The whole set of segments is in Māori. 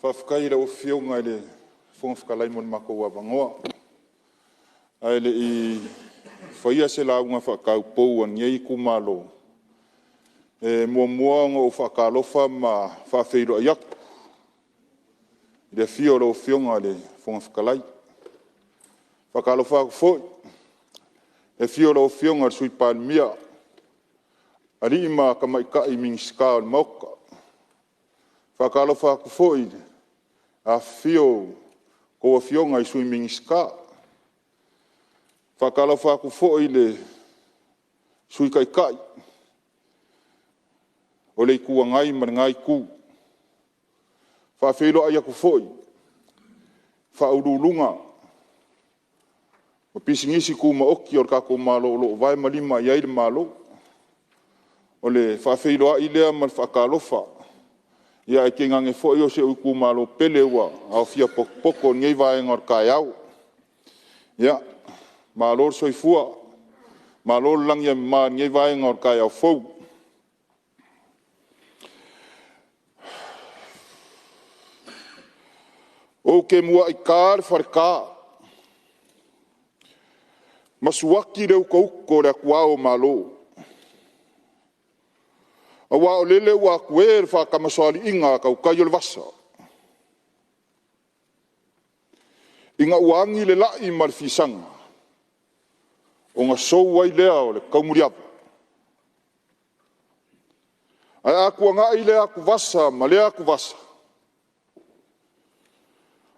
Whawhakai rau whionga le whongwhakalai mon mako wa wangoa. Ai le I whaia se launga whakaupou an iei kumalo. Mua ngō whakalofa ma whawheiro aiaku. Le whio rau whionga le whongwhakalai. Whakalofa aku fwoi. Le whio rau whionga sui Palemene. Ari ima kamaikai mingiska o mauka. Whakalofa aku fwoi. A whio ko whionga I sui mingiska. Whakalofa aku fwoi le sui kaikai. O le kua ngai man ngai ku. Whawhero ai aku fwoi. Whaurulunga. O pisingisi ku maoki o kako malo lo vai malima iai le malo. O le whawhero ai lea man whakalofa. Ia e ke ngange fwoi o se uku malo pele ua. Au fia poko ngei vai ngor kai au. Ia. Malo soifua. Malo lang ia ma ngei vai ngor kai au fau. O ke mua I kār whareka. Masuaki reu kauko rea kuao malo. A wao lele wa kuer whakamaswali inga kau kayo le vasa. Inga uangi le lai malfisanga. O ngā sou wai lea o le kaumuriapa. Ai aku anga I le aku vasa, ma le aku vasa.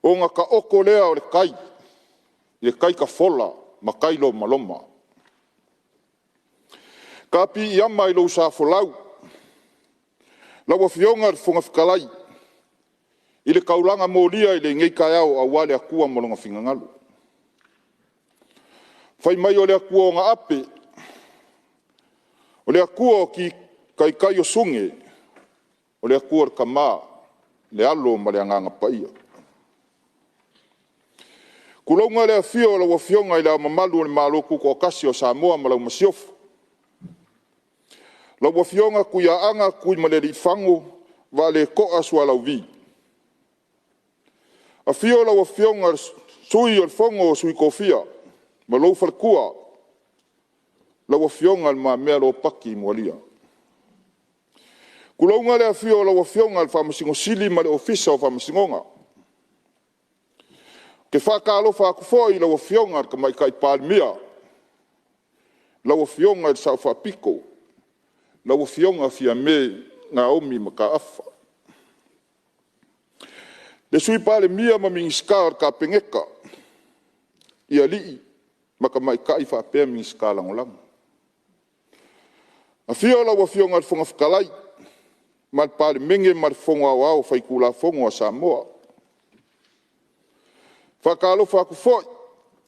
O ngā ka oko lea o le kai. Le kai ka fola, ma kai lo maloma. Ka pi I ama I lo sa folau. Lawa fionga fonga whakalai. I le kaulanga mōlia I le ngei kai au a wale akua molonga whingangalu. Whai mai o le akua o ngā ape. O le akua o ki kai o sunge. O le akua o ka mā. Le alo ma le anganga paia. Kulaunga le afio o la wafionga I la mamalu o le maloku ko kasi o Samoa ma lau masiofu. La wafionga kuia anga kui ma le rifango wa le koa sua lau vi. Afio la wafionga sui o fongo o sui kofia. Ma lau falkua. La wafionga ma mea lo paki mualia. Kulaunga le afio la wafionga al whamasingo sili ma le ofisa o whamasingonga. Ke whakalofa aku fwoi la wafionga ka mai kai Palemene. La wafionga I sau whapiko. La wafionga fia me ngā omi ma ka afa. Le sui Palemene ma mingiska ar ka pengeka. Ia lii ma ka mai kai whapea mingiska langolang. A fio la wafionga al fonga whakalai. Ma Palemene ma fonga au whaikula fonga Samoa. Whakalofa aku fwoi.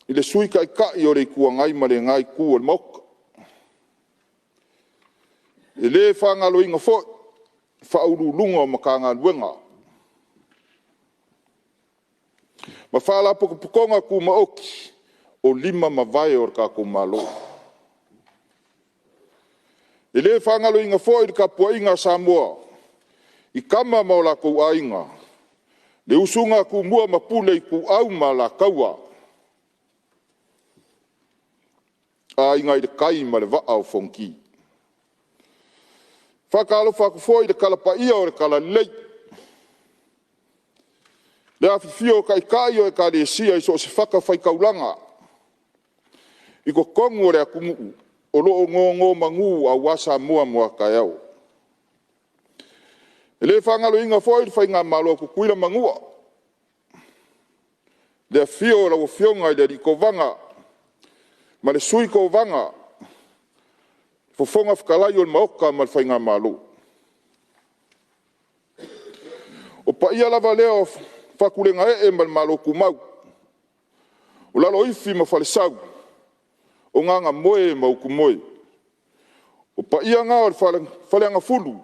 I le sui kai o le kua ngai ma le ngai ku o le moka. E le whangalo inga fwoi. Whaurulunga o makanga luenga. Ma whala pukonga ku maoki. O lima mawai o kako malo. E le whangalo inga fwoi ka pua inga Samoa. I kama maola kou a inga. Le usunga ku mua mapule ku au ma la kaua. A inga I le kai ma le vaa o fonki. Whakalofa ku fwoi le kalapaia o le kalalei. Le awhifio kai o e ka le sia I so se whaka whaikaulanga. I ko kongo le akumu. O loo ngō mangu a wasa mua kai au. E le whangalo inga fwoi whai ngā malo ku kuila mangua. Le fio la wafionga I le riko vanga. Ma le sui ko vanga. Fofonga whakalai o le maoka ma le whai ngā malo. O pa ia lava leo whakulenga ma le malo ku mau. O lalo ifi ma whale sau. O nganga moe ma uku moe. O pa ia ngā o le whaleanga fulu.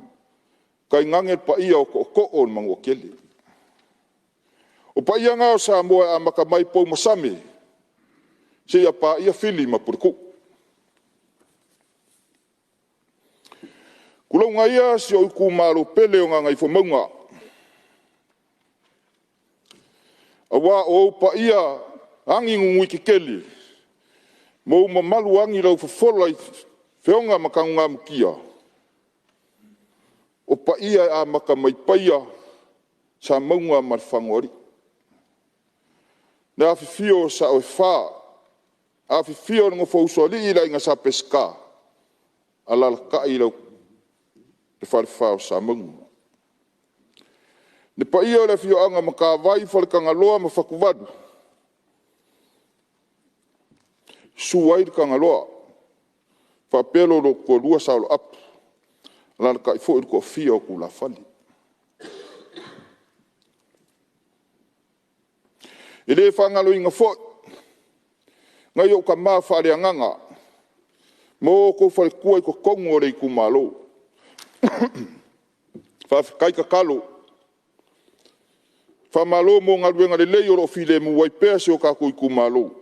Kai ngange pa ia o o mangu kele. O pa ia ngā o Samoa a maka mai pou masame. Se ia pa ia fili ma puriku. Kulaunga ia si o uku malo pele o nganga I whamaunga. Awa o pa ia angi ngui ki keli. Mo mamalu angi rau fafola i whionga makangunga mkia. O pa ia a maka mai paia sa maunga marwhangori. Na awhiwhio sa oi wha. Awhiwhio nga whausoli ila inga sa peska. Alala ka i rau te wharewhao sa maunga. Ne pa ia le whio anga maka vai whalekanga loa ma whakuvadu. Suai kanga loa. Whapelo ro ko lua saulo apu. Alala ka i fo i ko whio ku la whali. I le whangalo inga fo. Ngai o ka maa whare anganga. Mo ko whare kua i ko kongo rei ku malo. Whawhikai ka kalo. Whamalo mo ngā ruenga le lei oro while mu wai pēa se o ka kui ku malo.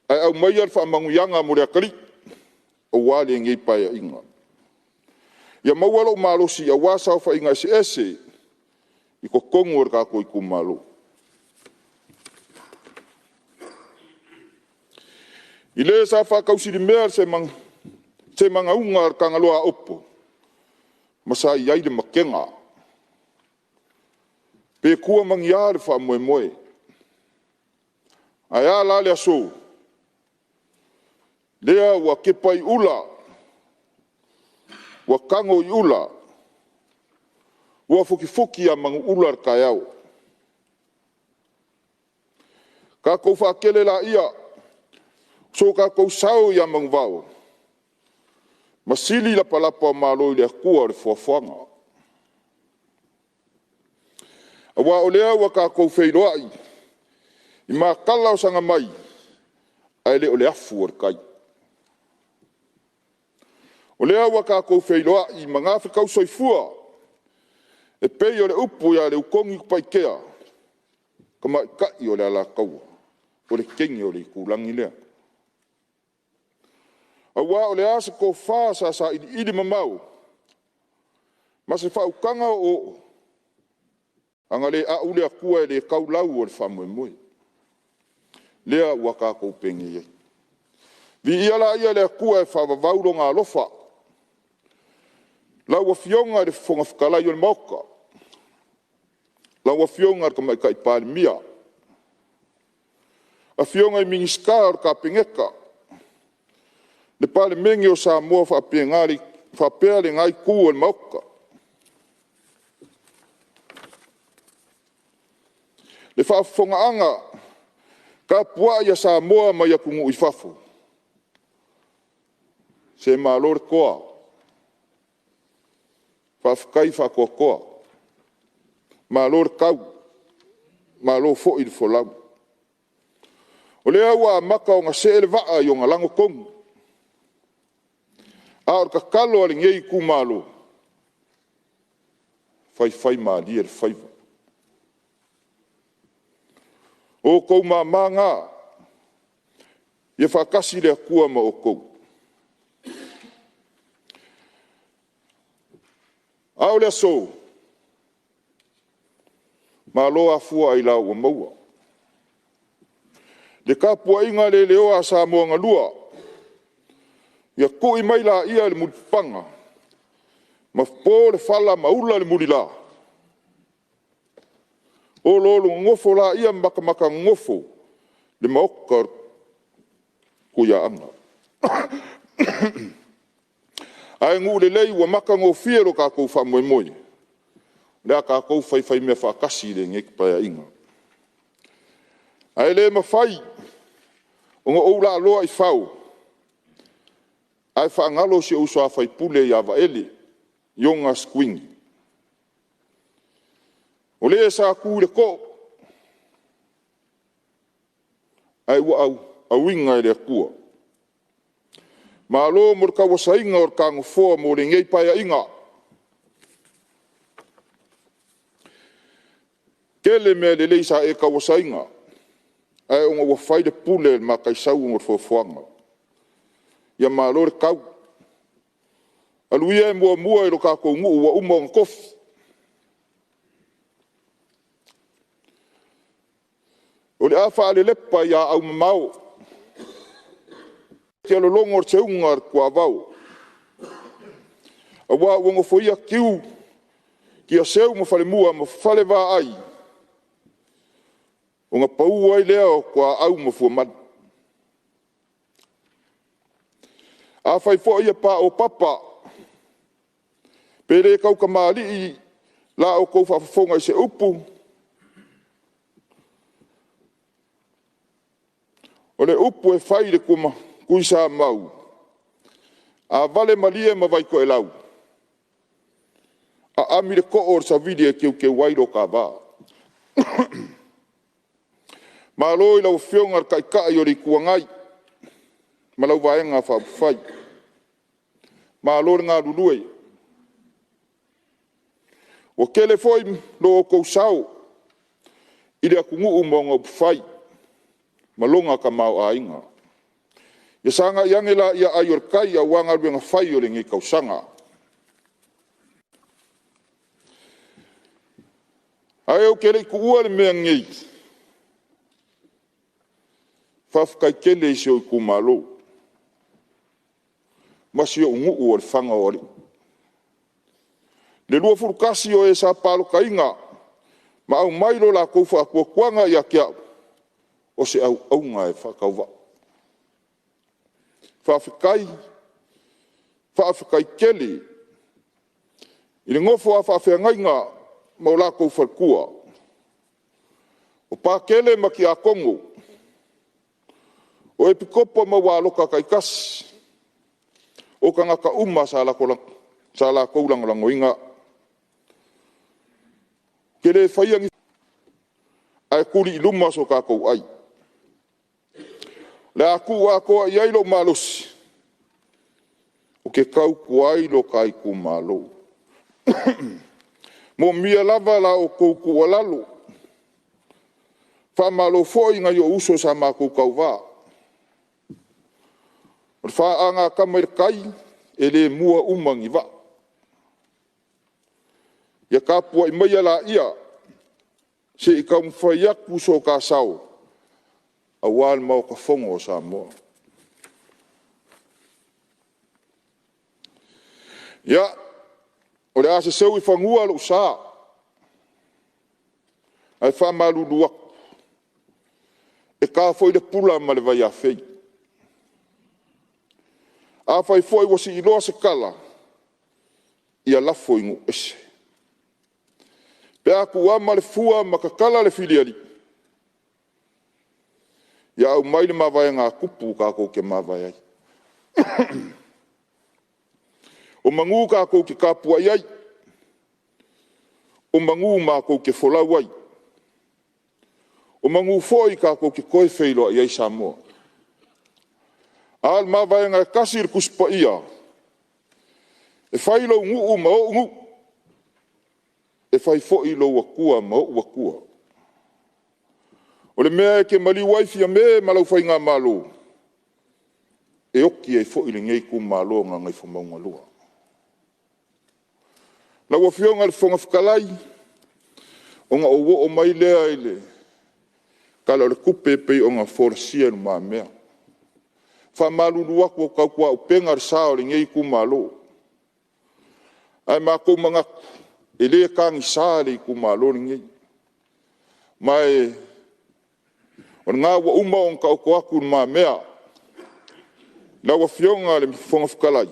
Ai au mai ar whamangu yanga mo rea kari. O wale ngei paia inga. Ia maualo malo si a wasau wha inga se ese. I ko kongo ar ka kui ku malo. I le sa whakausiri mea se manga unga ar kangaloa opo. Masa i aile makenga. Pe kua mangiare wha moe moe. Ai a lale aso. Lea wa kepai ula. Wa kango i ula. Wa fuki a mangu ula ar kaiau. Ka kou whakele la ia. So ka kou sau ia mangu vau. Masili la palapa malo i le kua re fuafuanga. Awa o lea wa ka kou wheiroa i. I maa kala o sanga mai. Ai le o le afu or kai. O lea wa ka kou wheiroa i mga whikau soifua. E pei o le upu ia le ukongi kupai kea. Ka mai kai o le ala kaua. O le kengi o le kulangi lea. Awa o le asa ko wha sa ili mamau. Ma se whaukanga o anga le a ule a kua e le kaulau o le whamoe moe. Lea waka kou pengi ye. Vi ia la ia le a kua e whawavauro ngā lofa. Lau a fionga le whonga whakalai o le mauka. Lau a fionga ka mai kai Palemene. A fionga i mingiska o ka pengeka. Le Palemene o Samoa whapea le ngai kū o le mauka. Le whaafonga anga, ka pua ia Samoa mai a kungu i whafo. Se mālore koa. Whaafikai whakoa koa. Mālore kau. Mālore fo i le folau. O lea ua maka o ngā se le vaa i o ngā lango kongu. A or ka kalo ali ngei ku malo. Fai maali e le faiva. O kou ngā. Ia whakasi le kua ma o kou. Ao le aso. Malo a fua ai lau o maua. Le kapua inga le leo a Samoa ngalua. Ia kui mai la ia le mulipanga. Ma po le fala maula le mulila. O lolo ngofo la ia maka ngofo. Le maoka kuia anga. Ai ngu le lei wa maka ngofia lo ka kou whamoe moe. Lea ka kou whai mea whakasi le ngeki paya inga. Ai le mawhai. O ngā oula aloa i whau. Ai whaangalo si usua faipule i awa ele. Ionga skwingi. O le sa ku le ko. Ai ua au inga i le kua. Ma alo mor ka wasainga or ka ngofoa mo le ngei paya inga. Kele mea le leisa e ka wasainga. Ai unga wafai le pule ma kai sau ngor fofuanga. Ia ma alo le kau. Aluia e mua e lo ka kou ngu ua uma o kofi. O le a whaalelepa ia au mamau. Te alolongo o te unga kua vau. A wā wongo foia kiu ki a seu mo whale mua mo whale wā ai. O ngā pau ai leo kua au mo fua mad. A whai fo ia pa o papa. Pere kau ka maali i la o kou whawhonga i se upu. O le upu e whai le kuma kui sa mau. A vale malie ma vai ko e lau. A ami le ko or sa vide kiu ke wairo ka vā. Ma loi lau whiongar kai kai o li kuangai. Ma lau vaenga whai. Ma loi ngā rurue. O kele foi lo kou sau. Ile akungu umonga whai. Malonga ka mau a inga. Ia sanga iangela ia aior kai a wanga ruenga whai o le ngi kausanga. Ai au kele ku ua le mea ngei. Whafkai kele isi o i kumalo. Masi o ungu o le whanga ori. Le lua furukasi o e sa palo ka inga. Ma au mailo la kou whakua kuanga ia kia. O se au aunga e whakauwa. Whaafikai kele. I le ngofo a whaafeangainga mau la kou whalkua. O pā kele ma ki a Kongo. O e pikopo ma waloka kai kasi. O ka ngaka uma sa la kou langolango inga. Kele whaiangi. Ai kuri i luma so ka kou ai. Le aku a koa i ailo malosi. O ke kau kua ailo kai ku malo. Mo mia lava la o kou kua lalo. Wha malo foi nga yo uso sa ma kou kau wā. Wha anga kamar kai e le mua umangi wā. Ia kapua i maia la ia. Se i kau mwhaiaku so ka sao. A wāle mau ka whongo o Samoa. Ia, o le ase seu i whangua lo sā. Ai whamalulu aku. E ka foi le pula ma le vai a whei. A whai foi wasi i loa se kala. Ia lafo ingo ese. Pe aku ama le fua ma ka kala le filiali. Ia au mai le mawai ngā kupu kako ke mawai ai. O mangu kako ke kapua iai. O mangu mako ke folau ai. O mangu foi kako ke koe feilo iai Samoa. Al mawai ngā kasir kuspa ia. E failo ngu ma o ngu. E fai fo ilo wakua ma o wakua. O le mea ke mali waifi a me malau whai ngā malo. E oki e fo ili ngei ku malo ngā ngai whamaunga lua. Lau a whionga le whonga whakalai. O ngā owo o mai lea ele. Kala le kupe pei o ngā whorasia nu mā mea. Wha malulu aku o kau kua upenga re sao le ngei ku malo. Ai mā kou mangaku. E lea kāngi sā le ku malo le ngei. Mai o ngā wa uma o ka oko aku mā mea. Lau a whionga le whonga whakalai.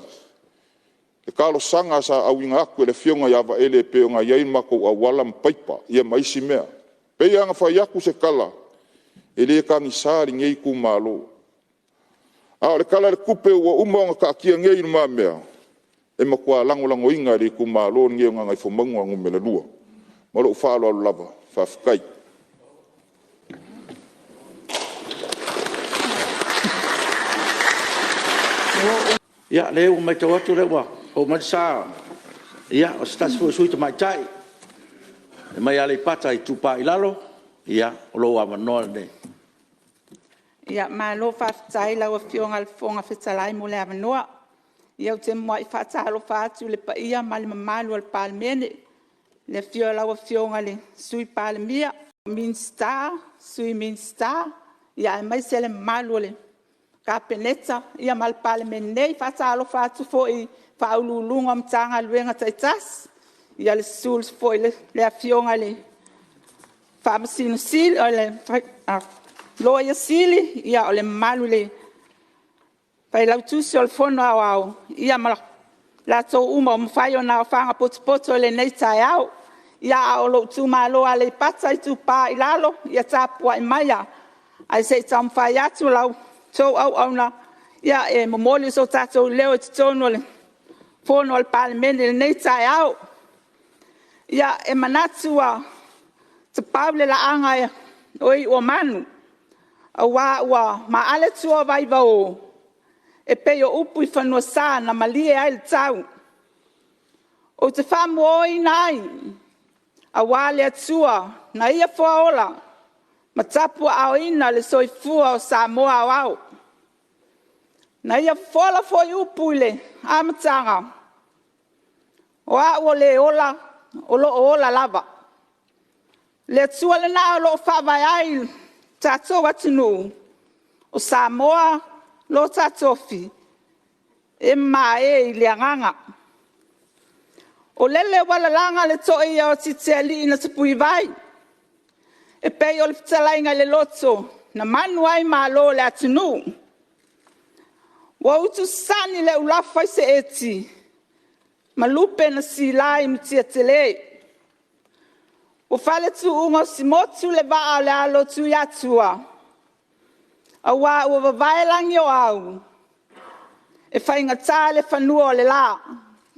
E kālo sanga sa au inga aku e le whionga iawa ele pe o ngā iai mako a wala mpaipa. Ia maisi mea. Pei anga whai aku se kala. E le kangi sāri ngei ku mālo. A o le kala le kupe o uma o ka akia ngei mā mea. E makua langolango inga le ku mālo ngei o ngā ngai whamangu angu me le lua. Maro whaalo alu lava. Whawhikai. Ia le o mai tau atu rewa o mai sa ia o stasi fo sui te mai tai e mai ale pata i tupa i lalo ia o lo ama no ne ia ma lo fa tai la o fionga al fonga fetalai mo le amanoa ia o te mai fa talo fa tu le pa ia mal malu al Palemene le fio la o fionga le sui Palemia Minsta, sui minsta, ia mai sele malole. Ka peneta, ia mal Palemene, Fa'ataupou fatu foi, faululunga mtanga luenga taitas, ia le suls foi le afionga le. Famasino sil, ole, loia sili, ia ole malule. Pai lau tusi ole fono au, ia mal, la to uma mfaio na fanga poto le nei tai au, ia olo tu malo ale pata i tu pa ilalo, ia tapua i maya, ai se tam fai atu lau, so au na, ia e momoli so tato leo e titono le, fono al Palemene le nei tai au, ia e manatua, te paule la anga e, oi o manu, a wa ma ale tua vai vau, e peo upu i whanua sā na malie ai le tau. O te whamu oi nai, a wale atua, na ia whaola, ma tapu ao ina le soifua o Samoa au. Na ia whaola foi upu le, amatanga. O a le ola, o lo ola lava. Le atua le na o lo whawai ai, tato watunu, o Samoa, lo tatofi, e mae i le anganga. O lele wala langa le toi ia o titeli ina tupui vai. E pei o le pitalainga le loto, na manu ai malo le atunu. Wa utu sani le ulafa i se eti, ma lupe na silai mtia tele. O fale tu ungo si motu le vaa le alo tu yatua. Awa ua vavailangi o au. E whainga tā le whanua o le la.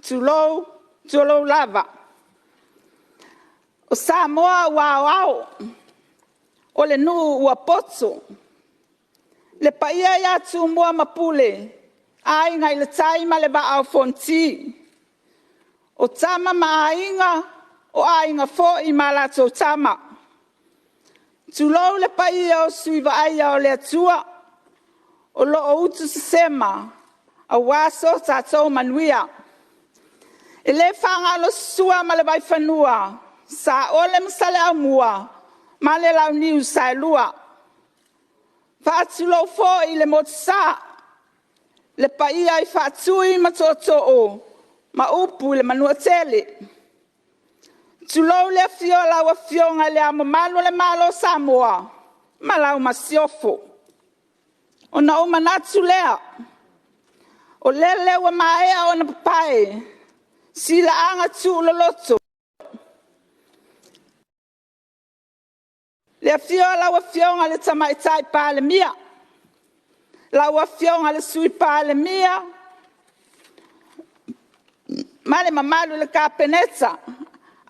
Tulou lava. O Samoa ua au. O le nu ua poto. Le paia ia tu mua mapule. Ai ngai le taima le va au fonti. O tama maainga. O ainga fo i malato tama. Tulou le paia o suiva aia o le atua, o lo o utu sema, a waso tatou manuia. E le whanga lo sua ma le vai whanua, sa ole msale au mua, ma le lau niu sa lua. Whaatulou fo i le motsa, le paia i whaatui ma toto ma upu le manua tele. Tulou le fiola wa fionga le amo malo le malo Samoa. Malau masiofo. O na uma natu lea. O lele wa maea o na papae. Sila anga tu loloto. Le fiola wa fionga le tamaitai Palemene. La wa fionga le sui Palemene. Male mamalu le kapeneta.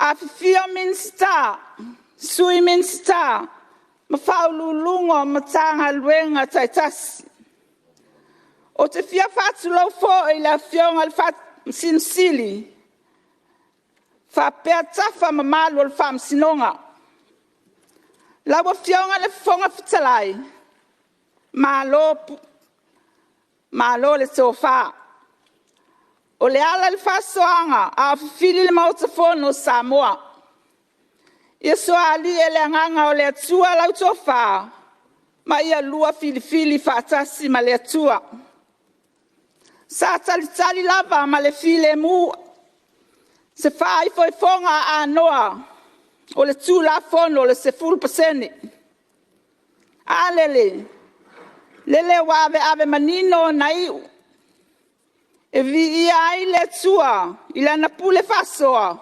A fio minsta, sui minsta, ma faululungo ma tanga luenga taitasi. O te fia fatu lau fo i la fionga le fat sinsili. Fa pea tafa ma malu le fam sinonga. La wa fionga le fonga fitalai. Malo le sofa. O le ala le fasoanga a fili le mautafono Samoa. Ia soa ali e le anganga o le atua lau tofa. Ma ia lua fili fatasi ma le atua. Sa tali lava ma le file mu. Se fai foi fonga a noa. O le tu la fono le se full pasene. A lele. Lele wa ave manino na iu. E vi ia ai le tua, i lana pule fasoa.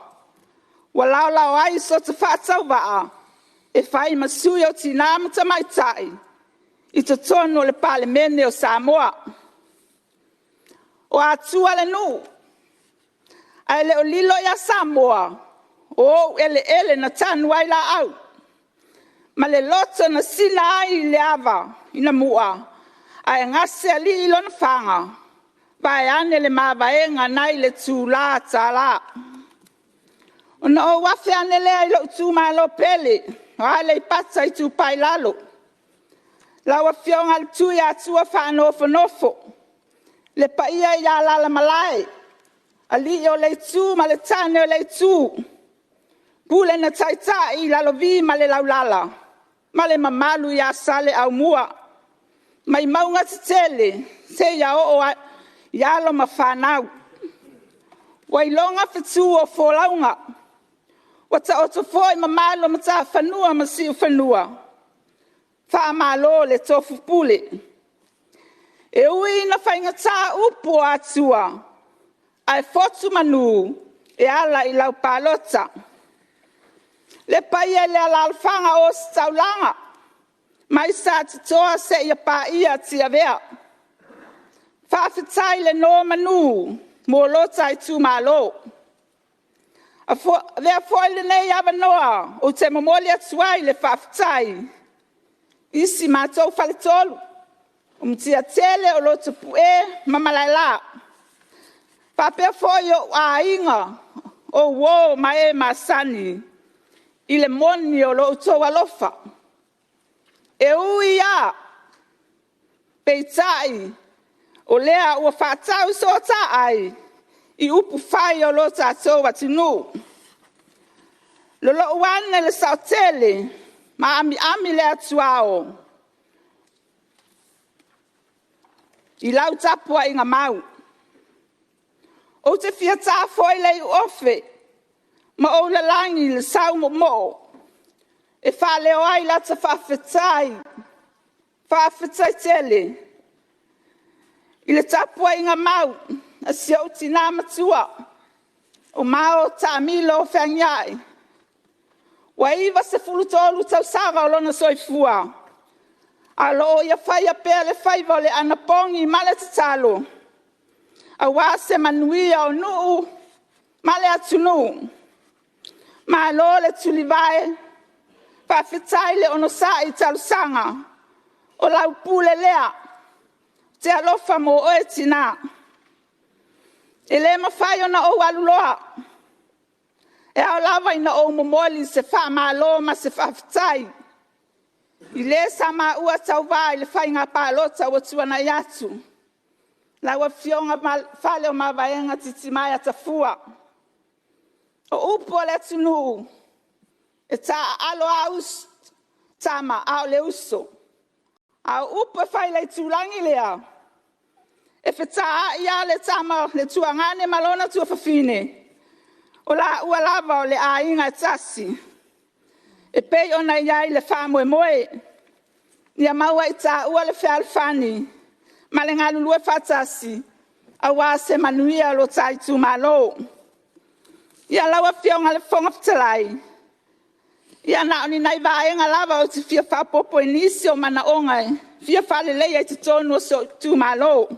Wa lau ai so te whaatau waa. E whai masui o tina mata mai tai. I te tono le Palemene o Samoa. O atua le nu. Ai le o lilo ia Samoa. O ele na tanu ai la au. Ma le loto na sila ai le ava. Ina mua. Ai ngase ali ilo na whanga. Pai ane le mawaenga nai le tūla tala. O na o wafe ane lea ilo tu malo pele. O ale I pata I tu pai lalo. La wa fionga le tu ya tua whanofo. Le paia ia lala malai. Ali o le tu ma le tane o le tu. Pule na taita I lalovi ma le laulala. Ma le mamalu ia sale au mua. Mai maunga tele se ia o ia lo ma whanau. Wailonga fitu o folaunga. Wata o to foi mamalo ma ta whanua ma siu whanua. Wha malo le tofu pule. E ui na whainga tā upo atua. Ai fotu manu e ala I lau palota. Le paia le ala alfanga o staulanga. Mai sa titoa se ia pa ia tia vea. Whawhitai le no manu. Mo lota I tu malo. Vea foi le nei ava noa. O te mamoli atuai le whawhitai. Isi mātou whaletolu. Umtia tele o loto pue mamalai la. Papea foi o a inga. O wo mae masani. Ile moni o loto alofa. E ui a. Peitai. O lea ua whaatau so taai. I upu whai o lo tātou atinu. Lolo uane le sautele. Ma ami le atuao. I lau tapua inga mau. O te fia tā foi lei ofe. Ma o le langi le sau mo. E wha leo ai lata whawhetai. Whawhetai tele. I le tapua inga mau. A siau tina matua. O mao ta milo whangiai. Wa iwa se fulutolu tau sara o lona soifua. A lo ia whai a pea le whaiva le anapongi male te talo. A wa se manuia o nuu male atunu. Ma lo le tulivae. Whawhitai le ono sai talu sanga. O lau pule lea. Te alofa mo oe tina. E le mawhai o na o aluloa. E au lava ina o momoli se wha malo ma se whawhitai. I le sa ma ua tau vai le whai ngā pālota o tuana i atu. Laua fionga whale o ma vaenga titi mai atafua. O upo le tunu. E ta alo aus tama au le uso. Au upo whai le tūlangi lea. E wheta ia le tama le tuangane malona tua whawhine. O la ua lava o le ainga tasi. E pei ona iai le whamoe moe. Nia maua I ta ua le whalfani. Ma le ngā lulue whatasi. A wā se manuia lo tai tu malo. Ia laua fionga le whonga whtalai. Ia naoni nai vaenga lava o te fia whapopo inisi o mana ongai. Fia whale leia I te tonu o so tu malo.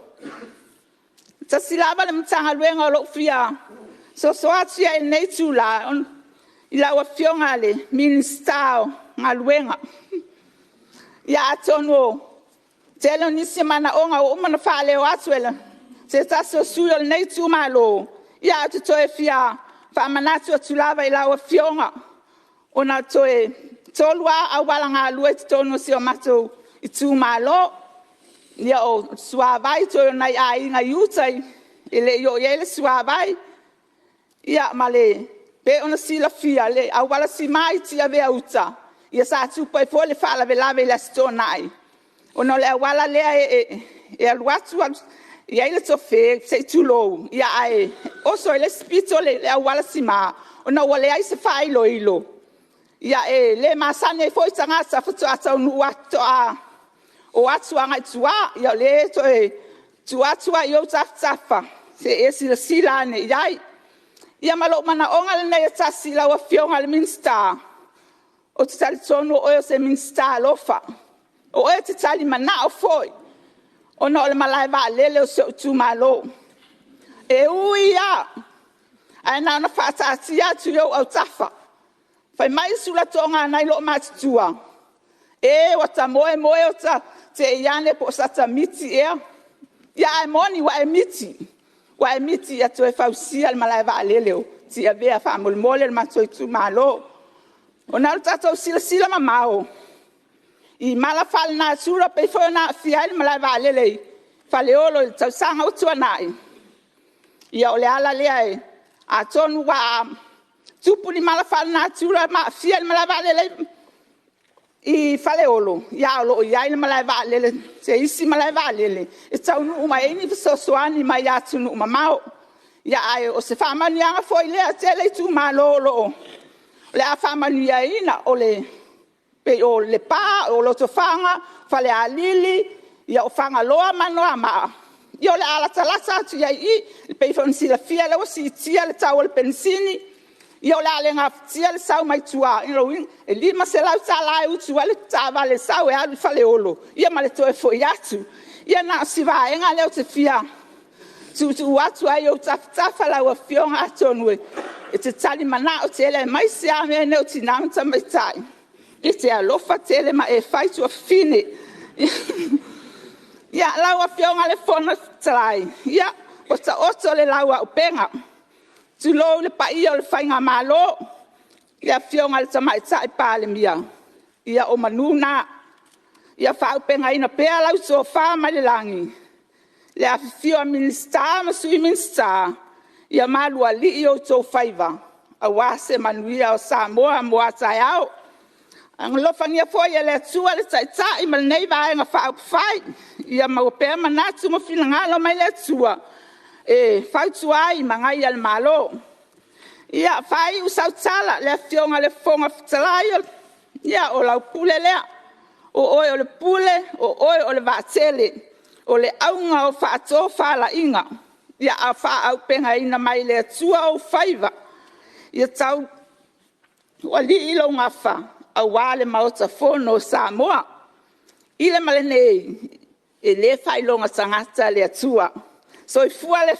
Ta silava le mtanga luenga o lo fia. So atu ia nei tu la. I laua fionga le ministao ngā luenga. Ia atonu o. Telo nisi mana onga o umana whale o atu ele. Se taso sui o nei tu malo. Ia atu toe fia. Whamanatu o tulava I laua fionga. Ona toe tolua a wala ngā lue te tonu si o matou I tu malo. Ia o suavai toi o nai a inga iutai. Ele yo ele suavai. Ia male. Pe ona sila fia le. A wala si mai tia vea uta. Ia sa tupai po le fala ve lave le stonai. Ona le a wala lea e aluatu. Ia ele tofe se tulo. Ia ae. Oso ele spito le a wala si ma. Ona wale ai se fai lo ilo. Ia le masane e foi tangata futu ata unu ato a. O atu anga tua. Ia le to tua i o tafa. Se esi la sila ne iai. Ia malo mana onga le nei ta sila wa fionga le minsta. O te tali tonu o se minsta lofa. O te tali mana o foi. O no le malai va lele o se tu malo. E uia. Ai na na fata tia tu yo au tafa. Fai mai sula tonga nai lo matutua. E wata moe o ta te iane po sata miti ea. Ia e moni wa e miti. Wa e miti ya toe fausia le malai va leleo. Ti a vea fa mole le matoi tu malo. O na tatou sila mamao. I mala fal na sura pe fo na fia le malai va lelei. Faleolo le tau sanga o tuanai. Ia o le ala lea e. A tonu wa tupuni mala whana tura ma fia mala valele I faleolo ia lo ia mala valele se isi mala valele e tau nu uma eni so soani mai atu nu mamao ia ai o se famani anga foi le tele tu malolo le a famani ia ina o le pe o le pa o lo tofanga fale a lili ia o fanga loa manoa ma io le ala talasa tu ia I pe fonsi la fia le o si tia le tau le pensini io la le ngaftia le sau mai tua in roin e lima se la sala e utu le tava le sau e al faleolo ia ma le to e foi atu ia na si va enga le o te fia tu atu ai o tafa la o fionga atonu e te tali mana o te le mai se a me ne o tinam ta mai tai e te alofa tele ma e fai tu fine ia la o fionga le fona trai ia o ta oto le la o penga tu lo le pa ia le fainga malo ia fionga le tamai tai Palemene ia o manuna ia fa penga ina pea la so fa mai le langi le a fio minister ma sui minister ia malu ali o to faiva a wase manuia o Samoa mo atai au ang lo fania foi ele tua le tai ma nei vai nga fa fai ia ma pe manatu mo filanga mai le tua e fai tuai mangai al malo ia fai usau tala le fionga le fonga ftalai ia o la pule le o le pule o le vatele o le aunga o faato fala inga ia a fa au penga ina mai le tua o faiva ia tau wali ilo ngafa a wale mauta fono Samoa ile malene e le fai longa sangata le tua so I fua le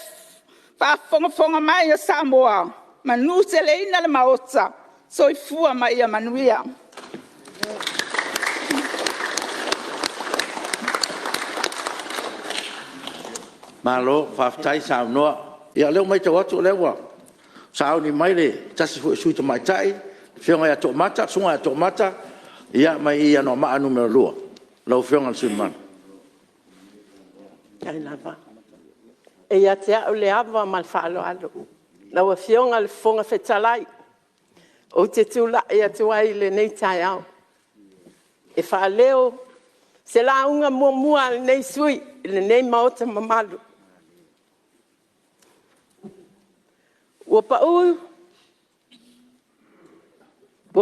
fa fonga mai a Samoa manu se le ina le maota so I fua mai a manuia malo faftai saunoa ia leo mai te watu lewa sau ni mai le tasi fu sui te mai tai fionga ya to mata sunga ya to mata ia mai ia no ma numero lua lo fionga suman ai lava e ia te au le ava mal falo alo na wa fionga le fonga fetalai o te tula ia te wai le nei tai au e fa leo se la unga mua nei sui le nei maota mamalu Wa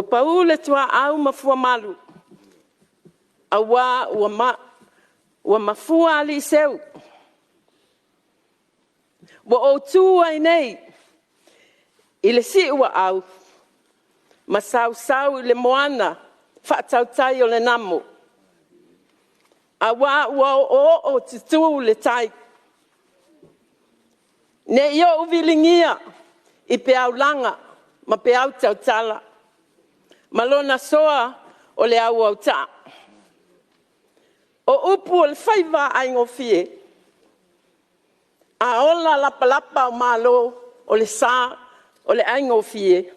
pau le tua au mafua malu. Awa wa mafua ali seu. Wa o tua nei. Ile si wa au. Masau le moana. Fa'atautai o le namo. Awa o titu le tai. Ne yo uvilingia. I pe au langa, ma pe au tau tala. Malona soa o le au ta. O upu o le faiva ai ngofie. A ola lapalapa o malo o le sa o le ai ngofie.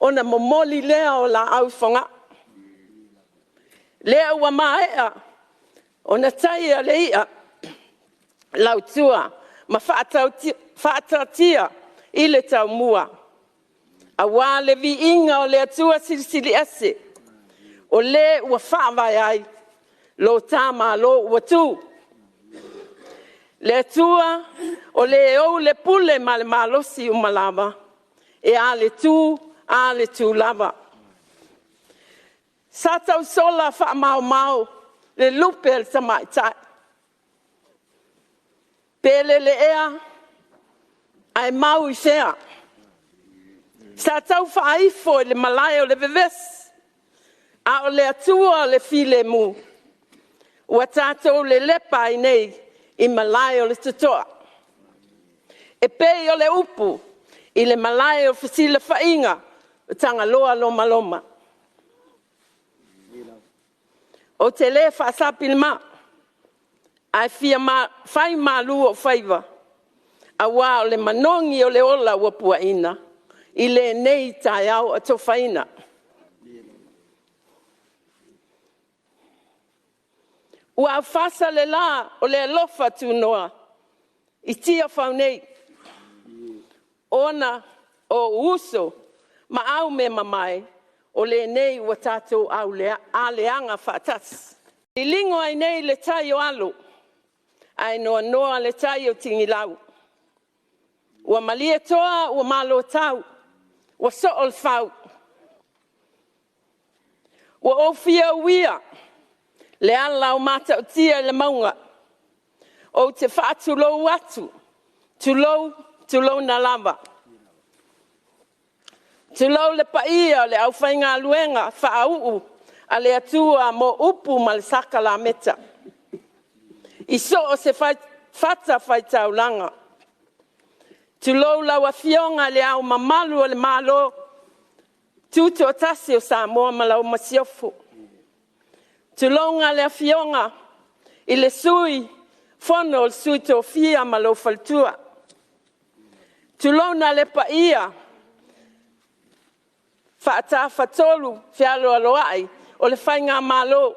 O na momoli lea o la au fonga. Lea ua maea. O na taia le ia. Lautua. Ma whaatautia. Ile tau mua. A wā le vi inga o le atua silisili ase. O le ua whaavai ai. Lo tāma lo ua tū. Le atua o le au le pule ma le malosi umalava. E a le tū lava. Sa tau sola wha mau. Le lupe el tamai tai. Pele le ea. Ai mau I sea. Sa tau whaifo le malai o le veves. A o le atua o le file mu. Ua tātou le lepa I nei I malai o le tutoa. E pei o le upu I le malai o fasila whainga o tanga loa loma. O te le whaasapilma. Ai whai malu o whaiva. Awa o le manongi o le ola ua puaina. I le nei tai au a tofaina. Ua fasa le la o le alofa tu noa. I tia whau nei. Ona o uso ma au me mamai, o le nei ua tātou au a leanga whaatas. I lingo ai nei le tai o alo, ai noa noa le tai o tingi lau. Ua malia toa, ua malo tau, ua so'ol fau. Ua ofia uia, le ala o mata o tia le maunga. O te whaatulou atu, tulou na lava. Tulou le paia le au whainga luenga, whaau a le atua mo upu ma le saka la meta. I so o se whata whaitau langa. Tulou lawa fionga le au mamalu o le malo, tuto o tasi o Samoa ma lau masiofo. Tulonga le fionga i le sui, fono le sui to fia ma lau faltua. Tulona le paia, Fa'ataupou fialo aloai o le whainga malo.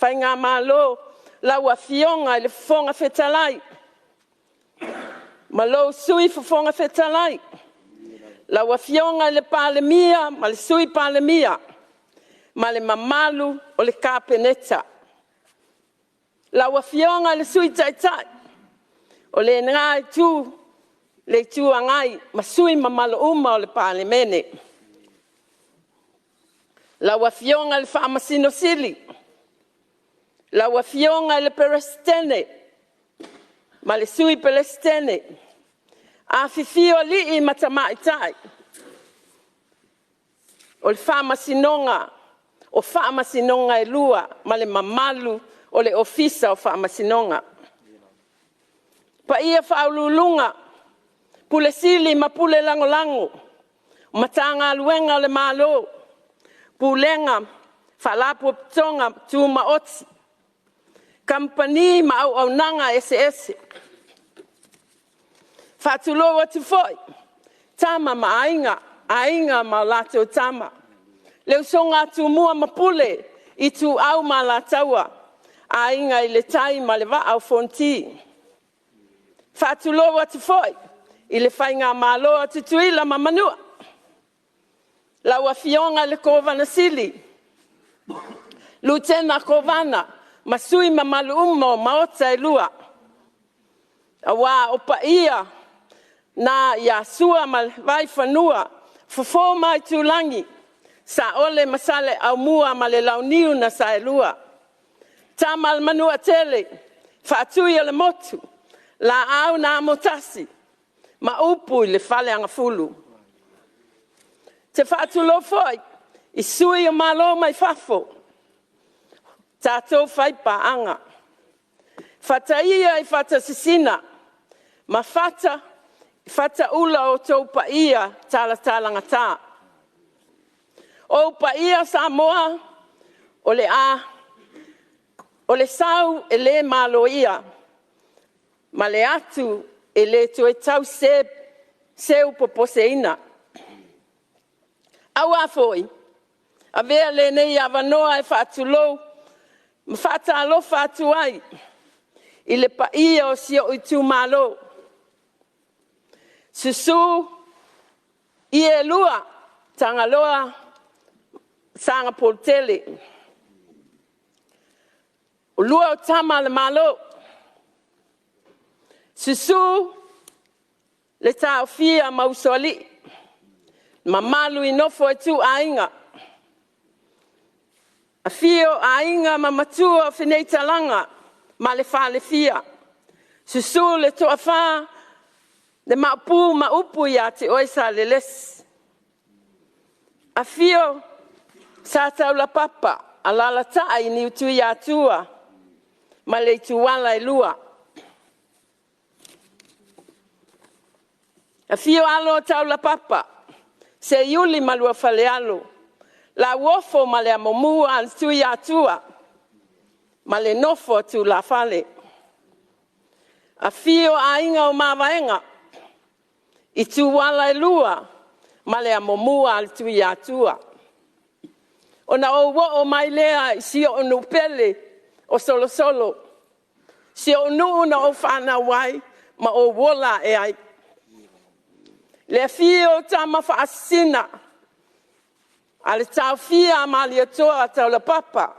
Whainga malo laua fionga i le fonga fetalai. Malo sui fonga fetalai. Laua fionga i le palemia, ma le sui palemia. Ma le mamalu o le kapeneta. Laua fionga i le sui taitai. O le ngai tu le tuangai masui mamalo uma o le Palemene. Laua fionga le whaamasino sili. Laua fionga le perestene. Ma le sui perestene. A fifio li i matamai tai. O le whaamasinonga. O whaamasinonga e lua. Ma le mamalu o le ofisa o whaamasinonga. Pa ia whaululunga. Pule sili ma pule lango lango. Matanga luenga le malo. Pulenga falapo tonga tuma oti. Kampani ma au nanga SS. Fatulo ati foi. Tama ma ainga ma lato tama. Leu songa tu mua ma pule. Itu au ma latawa. Ainga ile tai ma le va au fonti. Fatulo ati foi. I le whainga malo atu tuila ma manua. Laua fionga le kovana sili. Lutena kovana. Masui ma malu umo maota e lua. Awa opa ia. Na ia sua ma vai whanua. Fofo mai tulangi. Sa ole masale au mua ma le launiu na sa e lua. Tamal manua tele. Whaatui le motu. La au na motasi. Ma upu le fale anga fulu. Te whaatulo foi, i sui o malo mai fafo. Tātou whaipa anga. Whataia i whatasisina. Ma whata ula o tau pa ia tālanga tā. O pa ia Samoa, o le sau e le malo ia. Ma le atu e le tue tau seu poposeina. Awa foi. A vea le nei avanoa e whaatulou. Ma whaata alo whaatu ai. I le pa ia o sio i tu malo. Susu i e lua. Tangaloa sanga poltele. O lua o tama le malo. Susu le tau fia mausoli. Mamalu i nofo e tu ainga. A fio ainga ma matua whenei talanga. Ma le wha le fia. Susu le toa wha. Le maupu ma upu ia te oisa le les. A fio sa tau la papa. A lala tai ni utu ia tua. Ma le tuala e lua. A fio alo tau la papa. Se iuli malua fale alo. La uofo ma le amomua al tui atua. Ma le nofo tu la fale. A fio a inga o mawaenga. I tu wala e lua. Ma le amomua al tui atua. O na o wo o mai lea si o nupele o solo solo. Si o nuu na o whana wai. Ma o wola e ai. Le fio tama whaasina. A le tau fia ma le atoa tau la papa.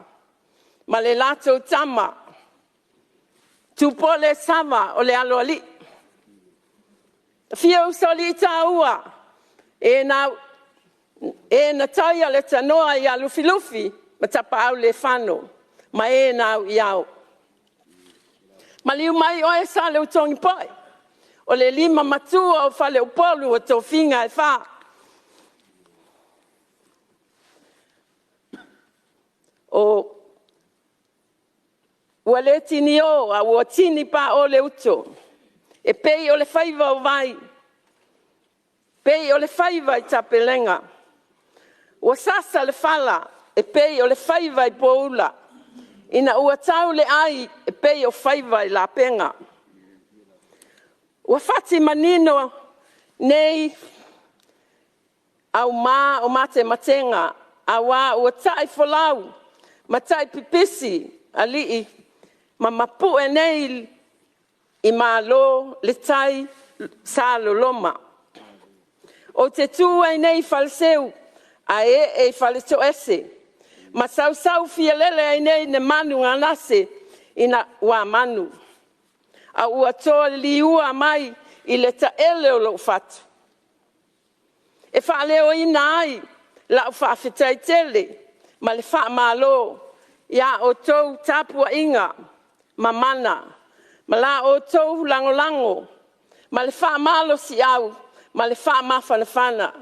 Ma le lato tama. Tupo le sama o le alo ali. Fia usoli taua. E na taia le tanoa ia lufi lufi. Ma tapa au le whano. Ma e nau iau. Ma liu mai oe sa le utongi poi. O le lima matua o whale upolu o tō whinga e wha. O ua le tini o, a ua tini pa o le uto. E pei o le whaiva o vai. Pei o le whaiva i tapelenga. Ua sasa le whala, e pei o le whaiva i poula. Ina ua tau le ai, e pei o whaiva i la penga. Ua whati manino nei au mā o mate matenga, a wā ua tai wholau, ma tai pipisi, a lii, ma mapu e nei i mā lo le tai sa loloma. O te tua i nei falseu, a e faleto ese, ma sau fia lele ai nei ne manu nganase, ina wā manu. A ua toa liua mai i le ta ele o lo fatu. E wha leo ina ai, la o wha whitai tele, ma le wha malo, ia o tou tapua inga, ma mana, ma la o tou lango lango, ma le wha malo si au, ma le wha mawhanawhana.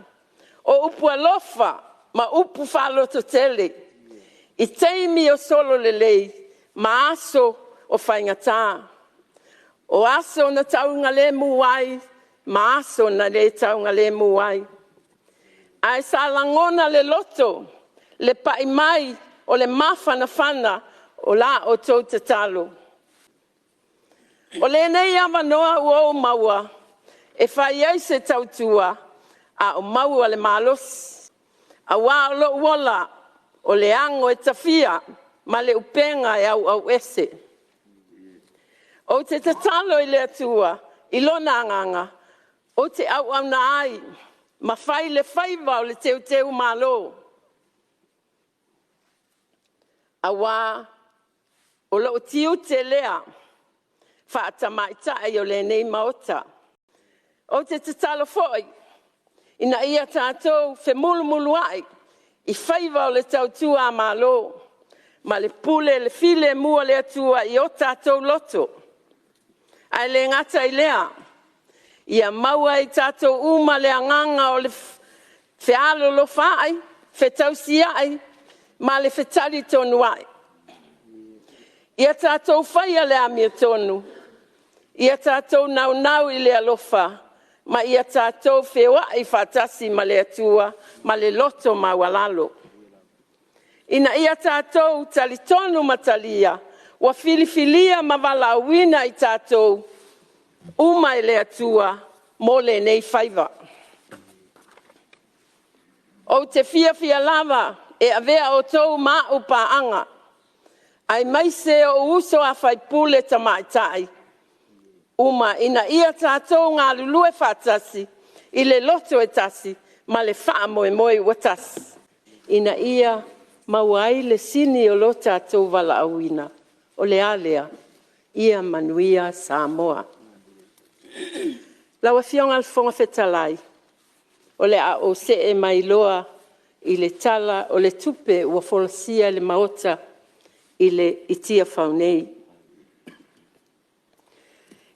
O upu alofa, ma upu whaloto tele, i teimi o solo le lei, ma aso o whaingataa. O aso na taunga le muai, ma aso na le taunga le muai. Ai sa langona le loto, le pai mai o le mawhanawhana o la o tau te talo. O le nei ama noa ua o maua, e whai ai se tautua a o maua le malos. A wā o lo uola o le ango e tawhia, ma le upenga e au ese. O te tatalo i le atua, i lona anganga, o te au na ai, ma whai le whaiva o le teu malo. A wā, o lo tiu te lea, whaatamaita e o le nei maota. O te tatalo foi, ina ia tātou whe mulu ai, i whaiva o le tautua malo, ma le pule le file mua le atua i o tātou loto. Ai le ngata i lea, ia maua i tātou uma le anganga o le whealo lo whaai, whetausi ai, ma le whetari tonu ai. Ia tātou whaia le amia tonu, ia tātou nau i le alofa, ma ia tātou whewa i whatasi ma le atua, ma le loto ma walalo. Ina ia tātou tali tonu matalia, wa filifilia ma wala wina i tātou, uma i le atua, mo le nei whaiva. O te fia lava, e avea o tau ma upa anga, ai maise o uso a faipule tamaitai, uma ina ia tātou ngā lulue whatasi, i le loto e tasi, ma le wha moe watasi. Ina ia mauai le sini o lo tātou wala awina. O le alea, ia manuia Samoa. Lawa fionga al fonga fetalai, o le a o se e mai loa i le tala o le tupe ua folosia le maota i le itia faunei.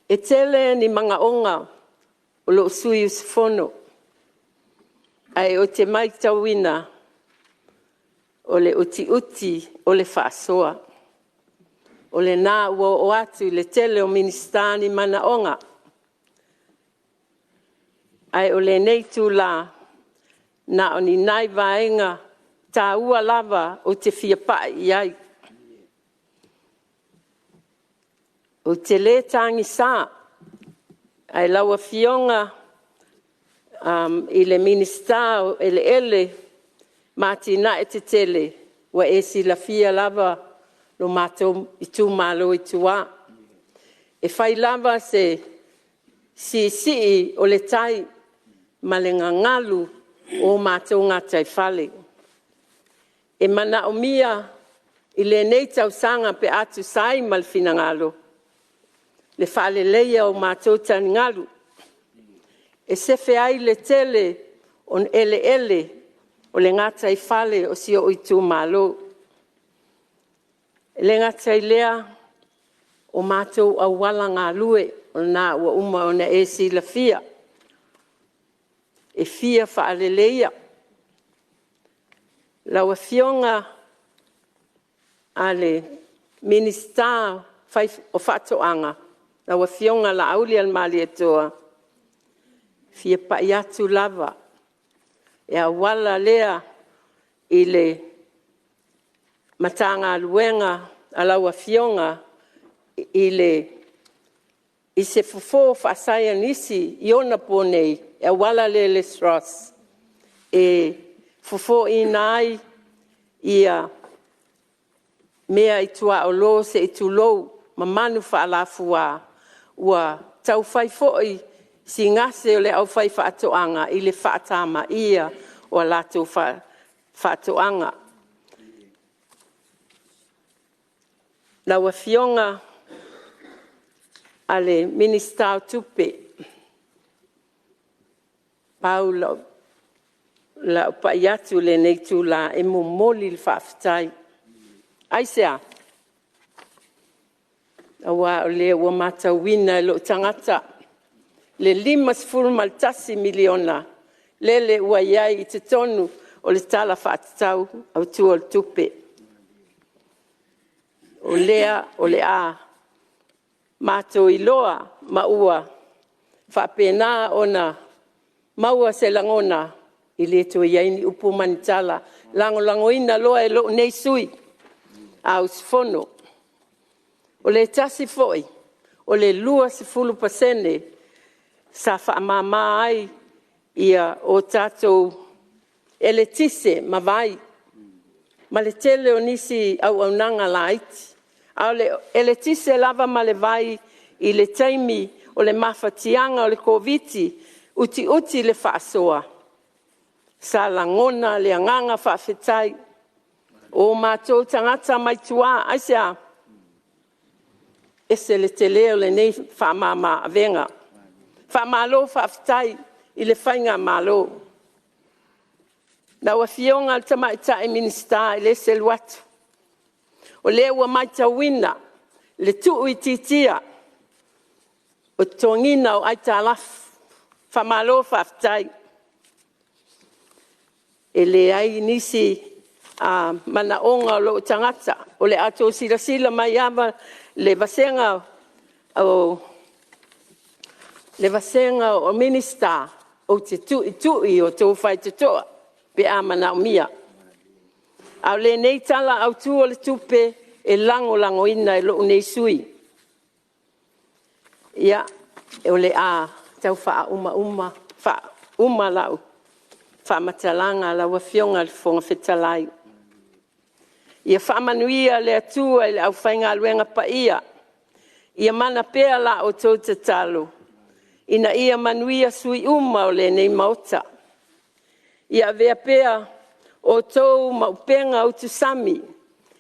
E tele ni manga onga o lo sui usifono, ai o te mai tawina o le uti o le whaasoa. O le nā ua o atu i le tele o ministani mana onga. Ai o le nei tū la, na o ni nai vaenga tā ua lava o te fia pai iai. O te le tangi sā, ai laua fionga i le minista o ele, mati na e te tele, wa esi la fia lava lo mātou i tū malo i tuā. E whai lava se si o le tai, ma le ngagalu o mātou ngā taifale. E mana o mia i le nei tausanga pe atu sai ma le finangalo. Le whale leia o mātou tani ngalu. E sefe ai le tele on ele o le ngata i whale o si o i tū malo. E le ngata i lea o mātou au wala ngā lue o nā ua uma o na e si la fia. E fia whaale leia. Laua fionga ale minister o Fa'ataupou. Laua fionga la auli al mali etoa. Fia pai atu lava. E a wala lea i le matanga luenga a laua fionga i se fufo whaasaya nisi i ona ponei e a wala le stros. E fufo i nai i a mea i tua o lo se i tu lou ma manu whaalafua ua tau whai foi si ngase o le au whai whaatoanga i le whaatama ia o lato whaatoanga. Laua fionga ale minister tupe Paulo la paiatu le nei tu la e momoli le whaafitai. Aisea. Awa o le ua matawina lo tangata. Le 5 miliona. Le ua iai i te tonu o le tala whaatitau au tu o le tupe. O lea o le a. Mato i loa ma ua. Whapena ona maua se langona. I le to iai ni upu manitala. Lango ina loa e lo nei sui. Au sfono. O le tasi foi. O le 20% sa whaamama ai ia o tātou ele tise mawai. Ma le tele o nisi au nanga laiti. Au le ele tise lava ma le vai i le taimi o le mawhatianga o le koviti uti le whaasoa. Sa langona le anganga whaafetai. O mātou tangata mai tua aisea. Ese le te leo le nei whaamama avenga. Whaamalo whaafetai i le whainga malo. Naua fionga al tamaitai minister i le seluatu. O le ua mai tawina le tuu i titia. O tongina o aita alaf. Whaamalo whaafetai. E le ai nisi mana onga lo tangata. O le ato sila mai ama le vasenga o minister o te tui o tō whai te toa pe a mana o mia. Au le nei tala au tua le tupe e lango ina e lo nei sui. Ia, e o le a tau wha uma lau. Whamatalanga la wafionga le fonga whetalai. Ia whamanuia le atua le au whainga luenga pa ia. Ia mana pea la o tō te talo. Ina ia manuia sui uma o le nei maota. Ia vea pea o tō maupenga o tu sami.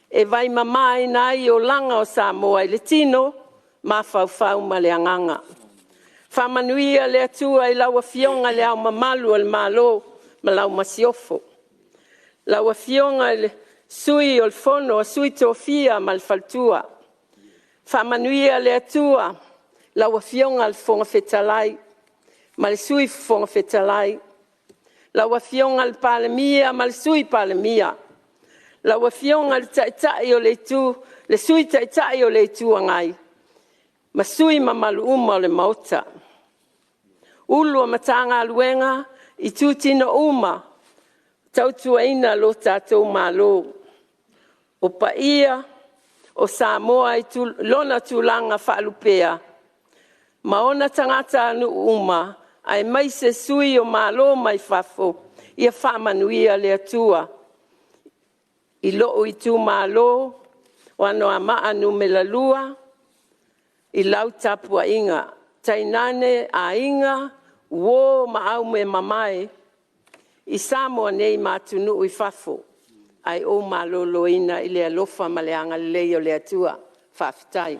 E vai mamai nai o langa o Samoa i le tino, ma whau ma le anganga. Whamanuia le atua i laua fionga le au mamalu al malo. Ma lau masiofo. Lau a fionga le sui o le fono, sui tofia ma le faltua. Whamanuia le atua, lau a fionga le fonga whetalai, ma le sui fonga whetalai. Lau a fionga le palemia, ma le sui palemia. Lau a fionga le taitai o le tu, le sui taitai o le tu angai. Ma sui ma malu uma o le maota. Ulu a matanga luenga, I tūtino uma, tautuaina lo tātou malo. O paia, o Samoa I lona tūlanga whaalupea. Maona tangata anu uma, ai mai se sui o malo mai whafo, ia whamanuia le atua. I loo I tū malo, o ano a maanu me la lua, I lau tapua inga, tainane a inga, Wo ma au me mamai. I Samoa nei matunu i fafo. Ai o maloloina i le alofa ma le anga leo le atua. Whawhitai.